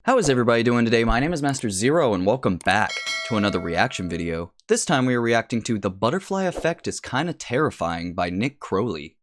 How is everybody doing today? My name is Master Zero and welcome back to another reaction video. This time we are reacting to The Butterfly Effect is Kinda Terrifying by Nick Crowley.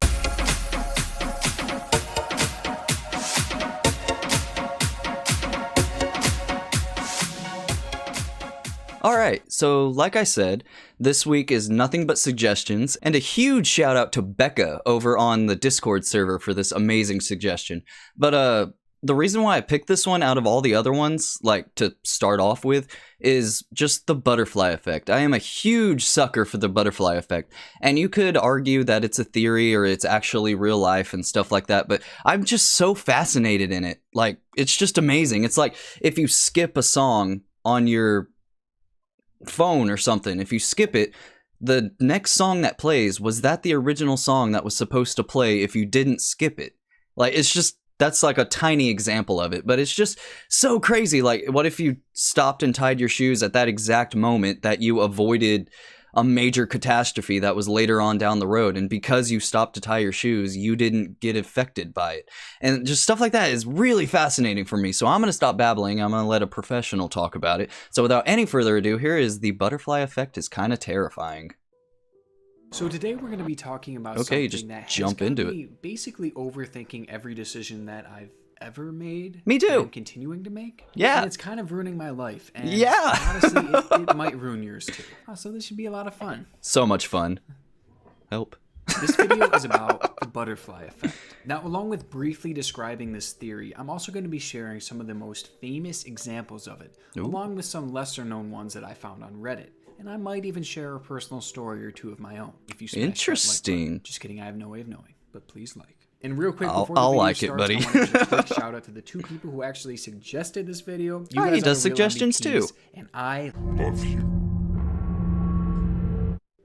Alright, so like I said, this week is nothing but suggestions, and a huge shout out to Becca over on the Discord server for this amazing suggestion. But the reason why I picked this one out of all the other ones, like to start off with, is just the butterfly effect. I am a huge sucker for the butterfly effect, and you could argue that it's a theory or it's actually real life and stuff like that, but I'm just so fascinated in it. Like, it's just amazing. It's like if you skip a song on your phone or something, if you skip it, the next song that plays, was that the original song that was supposed to play if you didn't skip it? Like, it's just, that's like a tiny example of it, but it's just so crazy. Like, what if you stopped and tied your shoes at that exact moment that you avoided a major catastrophe that was later on down the road, and because you stopped to tie your shoes, you didn't get affected by it? And just stuff like that is really fascinating for me. So I'm going to stop babbling. I'm going to let a professional talk about it. So without any further ado, here is The Butterfly Effect is Kinda Terrifying. So today we're going to be talking about something just that jump has into got me basically overthinking every decision that I've ever made. Me too. And I'm continuing to make. Yeah. And it's kind of ruining my life. And yeah. honestly, it might ruin yours too. So this should be a lot of fun. So much fun. Help. This video is about the butterfly effect. Now, along with briefly describing this theory, I'm also going to be sharing some of the most famous examples of it, along with some lesser known ones that I found on Reddit. And I might even share a personal story or two of my own. If you smash Interesting. That like button. Just kidding, I have no way of knowing, but please like. And real quick, before I'll the video like starts, it, buddy. I want to give a quick shout out to the two people who actually suggested this video. You guys he does are real suggestions MVPs, too. And I love you.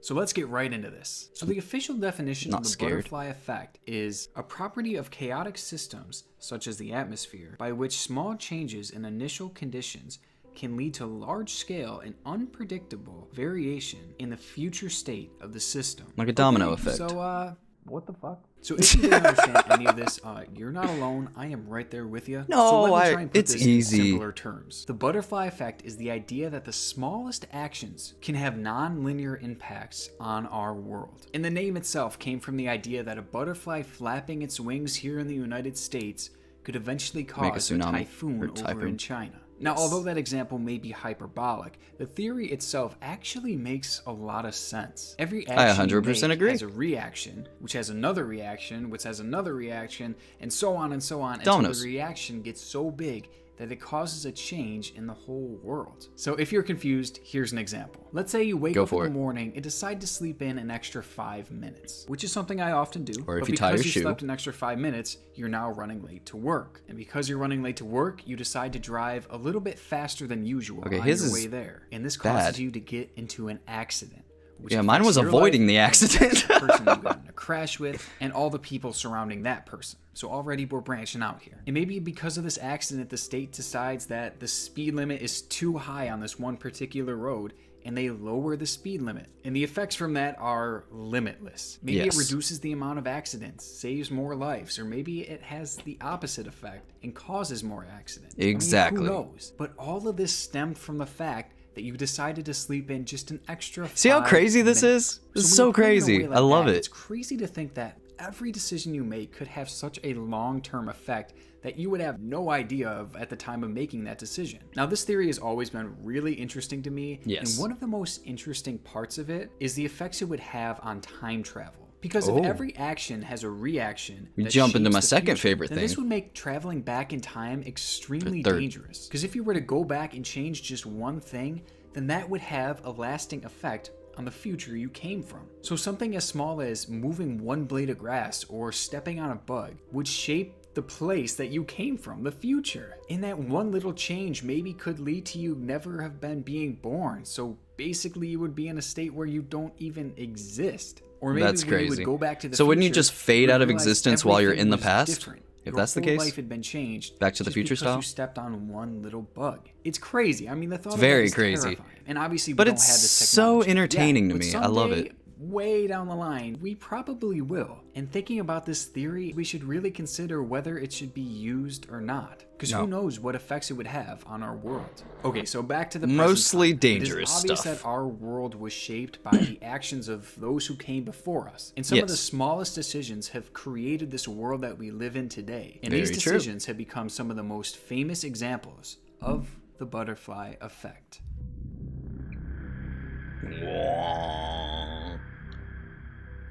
So let's get right into this. So the official definition of the butterfly effect is a property of chaotic systems, such as the atmosphere, by which small changes in initial conditions can lead to large-scale and unpredictable variation in the future state of the system. Like a domino effect. So, what the fuck? So if you didn't understand any of this, you're not alone. I am right there with you. No, so let me try and put it's this easy. in simpler terms. The butterfly effect is the idea that the smallest actions can have non-linear impacts on our world. And the name itself came from the idea that a butterfly flapping its wings here in the United States could eventually cause a typhoon over in China. Now, although that example may be hyperbolic, the theory itself actually makes a lot of sense. Every action 100% agree. has a reaction, which has another reaction, which has another reaction, and so on, until the reaction gets so big that it causes a change in the whole world. So if you're confused, here's an example. Let's say you wake up in the morning and decide to sleep in an extra 5 minutes, which is something I often do. Or if you tie your shoe. Because you slept an extra 5 minutes, you're now running late to work. And because you're running late to work, you decide to drive a little bit faster than usual on your way there. And this causes you to get into an accident. Yeah, mine was avoiding the accident. The person you got in a crash with, and all the people surrounding that person. So already we're branching out here. And maybe because of this accident, the state decides that the speed limit is too high on this one particular road, and they lower the speed limit. And the effects from that are limitless. Maybe it reduces the amount of accidents, saves more lives, or maybe it has the opposite effect and causes more accidents. Exactly. I mean, who knows? But all of this stemmed from the fact that you decided to sleep in just an extra 5 See how crazy this is? This is so crazy. I love it. It's crazy to think that every decision you make could have such a long-term effect that you would have no idea of at the time of making that decision. Now, this theory has always been really interesting to me. Yes. And one of the most interesting parts of it is the effects it would have on time travel. Because if every action has a reaction, we jump into my second favorite thing. This would make traveling back in time extremely dangerous. Because if you were to go back and change just one thing, then that would have a lasting effect on the future you came from. So something as small as moving one blade of grass or stepping on a bug would shape the place that you came from, the future. And that one little change maybe could lead to you never have been being born. So basically you would be in a state where you don't even exist. Or maybe that's crazy. You would go back to the so future, wouldn't you just fade out of existence while you're in the past? Different. If that's the case, life had been changed. Back to the Future style. You stepped on one little bug. It's crazy. I mean, the thought of it is crazy. Terrifying. And obviously, we but don't it's have this so technology. entertaining to me. I love it. way down the line, we probably will. And thinking about this theory, we should really consider whether it should be used or not. Because who knows what effects it would have on our world. Okay, so back to the mostly dangerous stuff. It is obvious stuff. that our world was shaped by the actions of those who came before us. And some of the smallest decisions have created this world that we live in today. And these decisions have become some of the most famous examples of the butterfly effect.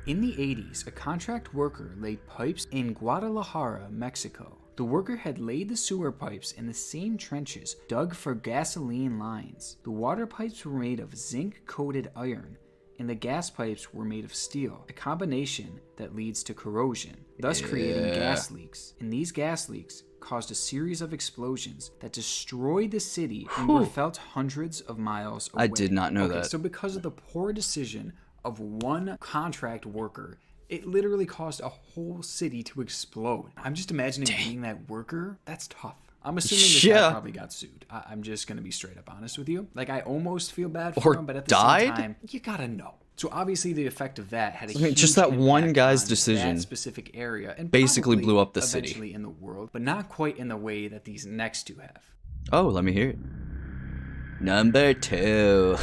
In the 80s, a contract worker laid pipes in Guadalajara, Mexico. The worker had laid the sewer pipes in the same trenches dug for gasoline lines. The water pipes were made of zinc-coated iron, and the gas pipes were made of steel, a combination that leads to corrosion, thus creating gas leaks. And these gas leaks caused a series of explosions that destroyed the city and were felt hundreds of miles away. I did not know that. So because of the poor decision of one contract worker, it literally caused a whole city to explode. I'm just imagining being that worker. That's tough. I'm assuming this guy probably got sued. I'm just going to be straight up honest with you. Like, I almost feel bad for him, but at the same time, you gotta know. So obviously the effect of that had a huge just that one guy's on decision that specific area and basically blew up the city. Eventually in the world, but not quite in the way that these next two have. Oh, let me hear it. Number 2.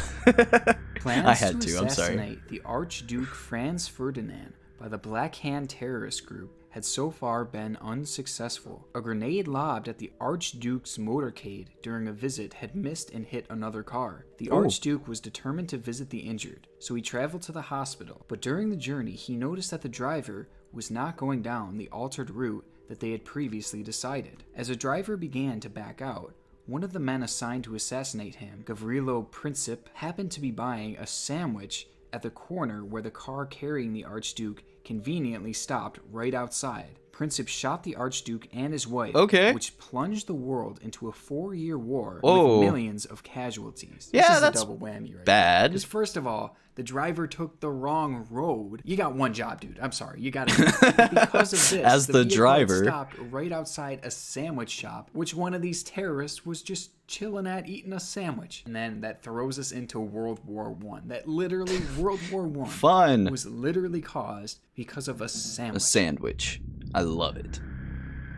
I had to. I'm sorry. The Archduke Franz Ferdinand by the Black Hand terrorist group had so far been unsuccessful. A grenade lobbed at the Archduke's motorcade during a visit had missed and hit another car. The Archduke was determined to visit the injured, so he traveled to the hospital. But during the journey, he noticed that the driver was not going down the altered route that they had previously decided. As the driver began to back out, one of the men assigned to assassinate him, Gavrilo Princip, happened to be buying a sandwich at the corner where the car carrying the Archduke conveniently stopped right outside. Princip shot the Archduke and his wife, which plunged the world into a 4-year war with millions of casualties. Yeah, this is that's a double whammy right bad. Because first of all, the driver took the wrong road. You got one job, dude. I'm sorry. You got to because of this, as the driver stopped right outside a sandwich shop, which one of these terrorists was just chilling at eating a sandwich. And then that throws us into World War One. That literally World War One fun was literally caused because of a sandwich. A sandwich. I love it.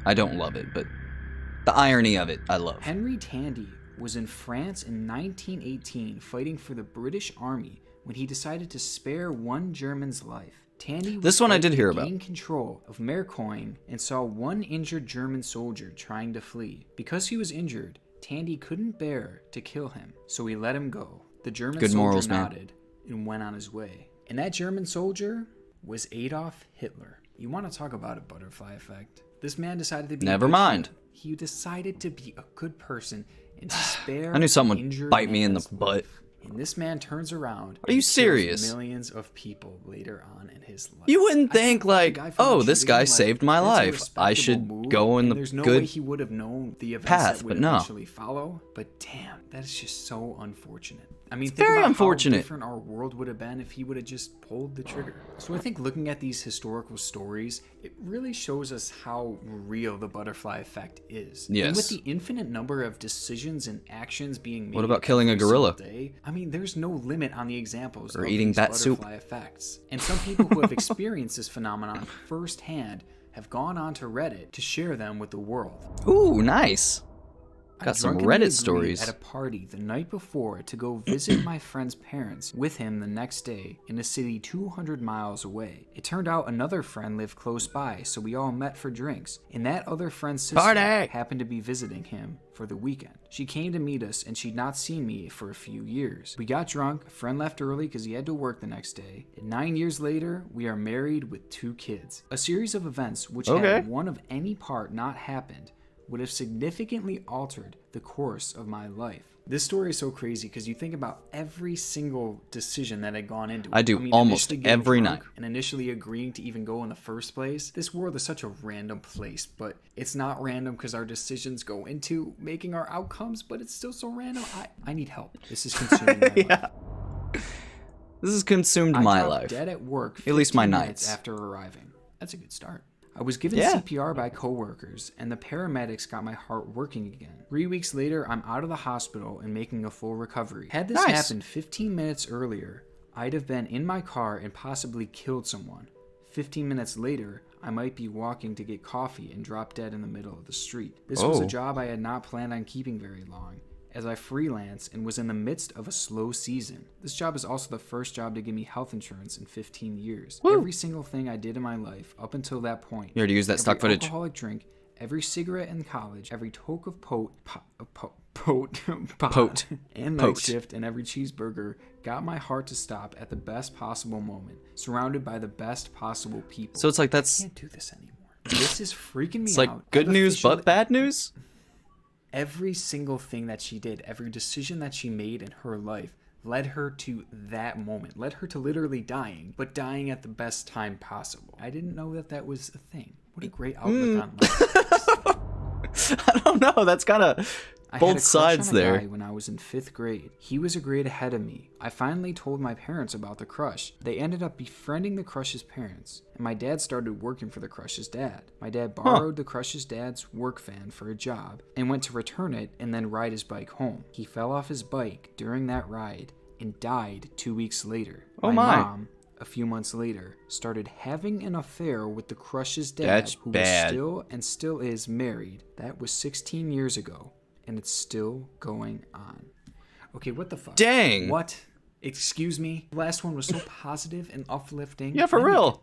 I don't love it, but the irony of it, I love. Henry Tandy was in France in 1918 fighting for the British Army when he decided to spare one German's life. Tandy was this one I did hear about. Gain control of Mercoing and saw one injured German soldier trying to flee. Because he was injured, Tandy couldn't bear to kill him, so he let him go. The German soldier nodded and went on his way. And that German soldier was Adolf Hitler. You want to talk about a butterfly effect? This man decided to be Never mind. He decided to be a good person and spare I knew someone would bite me in the butt. And this man turns around. Are you serious? Millions of people later on in his life. You wouldn't think like, oh, this guy saved my life. I should go in the there's no good way he would have known the events path, that would eventually follow. But damn, that is just so unfortunate. I mean, think very about unfortunate. How different our world would have been if he would have just pulled the trigger. So I think looking at these historical stories, it really shows us how real the butterfly effect is. Yes. And with the infinite number of decisions and actions being made. What about killing a gorilla? Day, I mean, there's no limit on the examples or of eating these bat butterfly soup effects. And some people who have experienced this phenomenon firsthand have gone on to Reddit to share them with the world. Ooh, nice. Got some Reddit stories. At a party the night before to go visit my friend's parents with him the next day in a city 200 miles away. It turned out another friend lived close by, so we all met for drinks. And that other friend's sister happened to be visiting him for the weekend. She came to meet us and she'd not seen me for a few years. We got drunk, a friend left early because he had to work the next day. And 9 years later, we are married with 2 kids. A series of events which had one of any part not happened would have significantly altered the course of my life. This story is so crazy because you think about every single decision that had gone into it. I do almost every night. And initially agreeing to even go in the first place. This world is such a random place, but it's not random because our decisions go into making our outcomes, but it's still so random. I need help. This is consuming my life. This has consumed my life. Dead at work. At least my nights. After arriving. That's a good start. I was given CPR by coworkers, and the paramedics got my heart working again. 3 weeks later, I'm out of the hospital and making a full recovery. Had this happened 15 minutes earlier, I'd have been in my car and possibly killed someone. 15 minutes later, I might be walking to get coffee and drop dead in the middle of the street. This was a job I had not planned on keeping very long, as I freelance and was in the midst of a slow season. This job is also the first job to give me health insurance in 15 years. Woo. Every single thing I did in my life up until that point. You already used that stock footage. Every alcoholic drink, every cigarette in college, every toke of pot, and night shift, and every cheeseburger got my heart to stop at the best possible moment, surrounded by the best possible people. So it's like that's... I can't do this anymore. This is freaking me out. It's like good news but bad news? Every single thing that she did, every decision that she made in her life led her to that moment, led her to literally dying, but dying at the best time possible. I didn't know that that was a thing. What a great outlook on life. I don't know. That's kind of both sides I had a crush on a there. guy when I was in 5th grade. He was a grade ahead of me. I finally told my parents about the crush. They ended up befriending the crush's parents, and my dad started working for the crush's dad. My dad borrowed the crush's dad's work van for a job and went to return it and then ride his bike home. He fell off his bike during that ride and died 2 weeks later. Oh my my. mom, a few months later, started having an affair with the crush's dad, That's who bad. was still and still is married. That was 16 years ago. And it's still going on. Okay, what the fuck? Dang. What? Excuse me? The last one was so positive and uplifting. Yeah, for And real.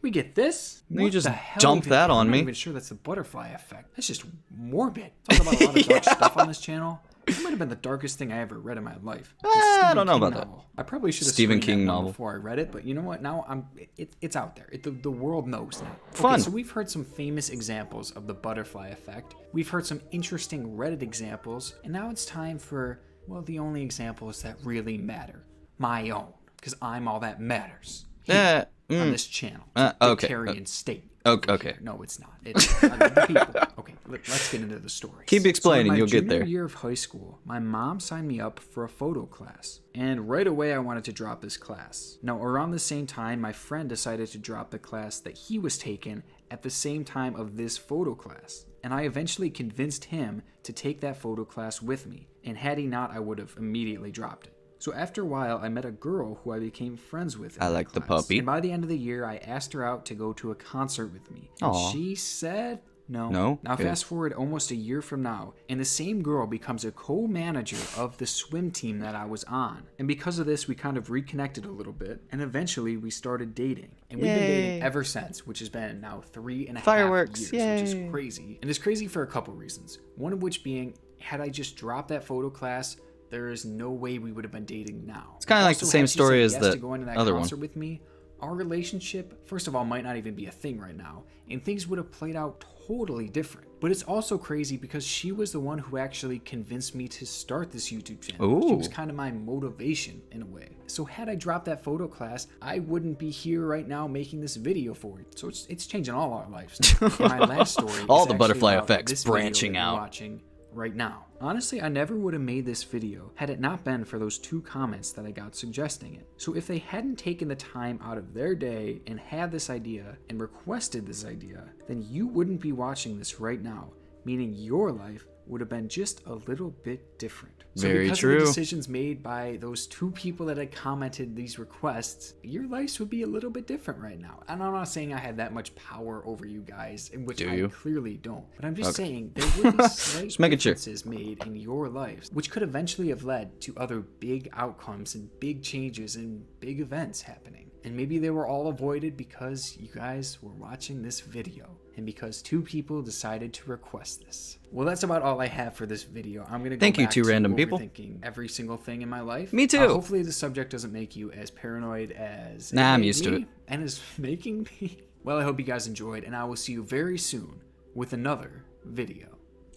We get this? You What just the hell dumped even- that on I'm me. not even sure that's the butterfly effect. That's just morbid. Talk about a lot of dark stuff on this channel. It might have been the darkest thing I ever read in my life. I don't know about that. I probably should have Stephen screened King that one novel. before I read it, but you know what? Now it's out there. The world knows now. Fun. Okay, so we've heard some famous examples of the butterfly effect. We've heard some interesting Reddit examples, and now it's time for, well, the only examples that really matter. My own, because I'm all that matters here on this channel. Okay. Libertarian state. Okay. Here. No, it's not. It's the people. Okay, let's get into the story. Keep explaining, So in my you'll get there. junior year of high school, my mom signed me up for a photo class. And right away, I wanted to drop this class. Now, around the same time, my friend decided to drop the class that he was taking at the same time of this photo class. And I eventually convinced him to take that photo class with me. And had he not, I would have immediately dropped it. So after a while, I met a girl who I became friends with. I like the puppy. And by the end of the year, I asked her out to go to a concert with me. And Aw. she said no. No? Now Okay. fast forward almost a year from now, and the same girl becomes a co-manager of the swim team that I was on. And because of this, we kind of reconnected a little bit, and eventually we started dating. And we've been dating ever since, which has been now 3.5 Fireworks, years, which is crazy. And it's crazy for a couple reasons. One of which being, had I just dropped that photo class, there is no way we would have been dating now. It's kind of like the same story as the to go into that other one. concert with me, our relationship, first of all, might not even be a thing right now, and things would have played out totally different. But it's also crazy because she was the one who actually convinced me to start this YouTube channel. She Ooh. was kind of my motivation in a way. So had I dropped that photo class, I wouldn't be here right now making this video for it. So it's changing all our lives. And my last story All is the actually butterfly about effects this video branching that you're out. watching right now. Honestly, I never would have made this video had it not been for those 2 comments that I got suggesting it. So if they hadn't taken the time out of their day and had this idea and requested this idea, then you wouldn't be watching this right now, meaning your life would have been just a little bit different. So Very because true. of the decisions made by those 2 people that had commented these requests, your lives would be a little bit different right now. And I'm not saying I had that much power over you guys, in which Do I you? clearly don't. But I'm just saying there would be slight Just making sure. differences made in your lives, which could eventually have led to other big outcomes and big changes and big events happening. And maybe they were all avoided because you guys were watching this video and because 2 people decided to request this. Well, that's about all I have for this video. I'm gonna go Thank you, back 2 to random people. overthinking every single thing in my life. Me too. Hopefully the subject doesn't make you as paranoid as it Nah, I'm made used to me it. and is making me. Well, I hope you guys enjoyed, and I will see you very soon with another video.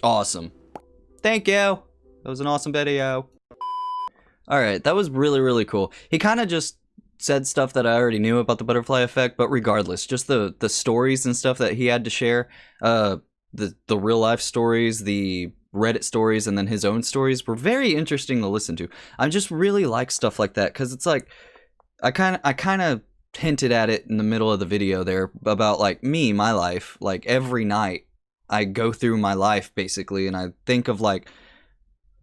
Awesome. Thank you. That was an awesome video. All right, that was really, really cool. He kind of just said stuff that I already knew about the butterfly effect, but regardless, just the stories and stuff that he had to share, the real life stories, the Reddit stories, and then his own stories were very interesting to listen to. I just really like stuff like that because it's like I kind of hinted at it in the middle of the video there about like me, my life. Like every night I go through my life basically, and I think of like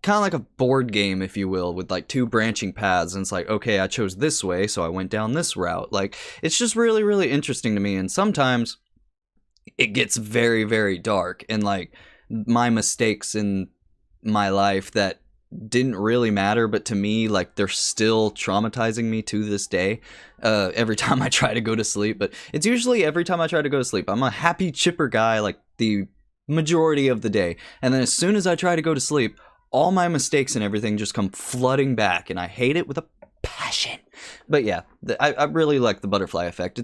kind of like a board game, if you will, with like two branching paths, and it's like, okay, I chose this way, so I went down this route. Like, it's just really, really interesting to me, and sometimes it gets very, very dark, and like my mistakes in my life that didn't really matter, but to me, like, they're still traumatizing me to this day, every time I try to go to sleep. But it's usually every time I try to go to sleep. I'm a happy, chipper guy like the majority of the day, and then as soon as I try to go to sleep, all my mistakes and everything just come flooding back, and I hate it with a passion. But yeah, I really like the butterfly effect.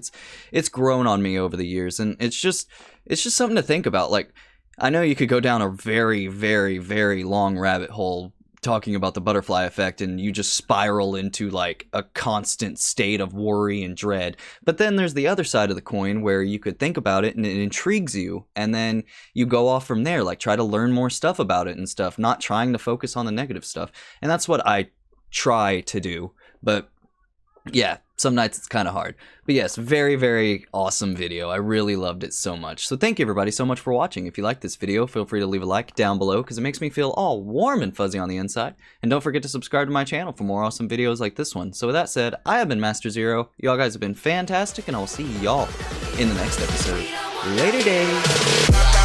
It's grown on me over the years, and it's just something to think about. Like, I know you could go down a very, very, very long rabbit hole talking about the butterfly effect, and you just spiral into like a constant state of worry and dread. But then there's the other side of the coin where you could think about it and it intrigues you, and then you go off from there, like try to learn more stuff about it and stuff, not trying to focus on the negative stuff. And that's what I try to do. But yeah, some nights it's kind of hard. But yes, very, very awesome video. I really loved it so much. So thank you everybody so much for watching. If you liked this video, feel free to leave a like down below, because it makes me feel all warm and fuzzy on the inside. And don't forget to subscribe to my channel for more awesome videos like this one. So with that said, I have been Master Zero. Y'all guys have been fantastic, and I will see y'all in the next episode. Later days.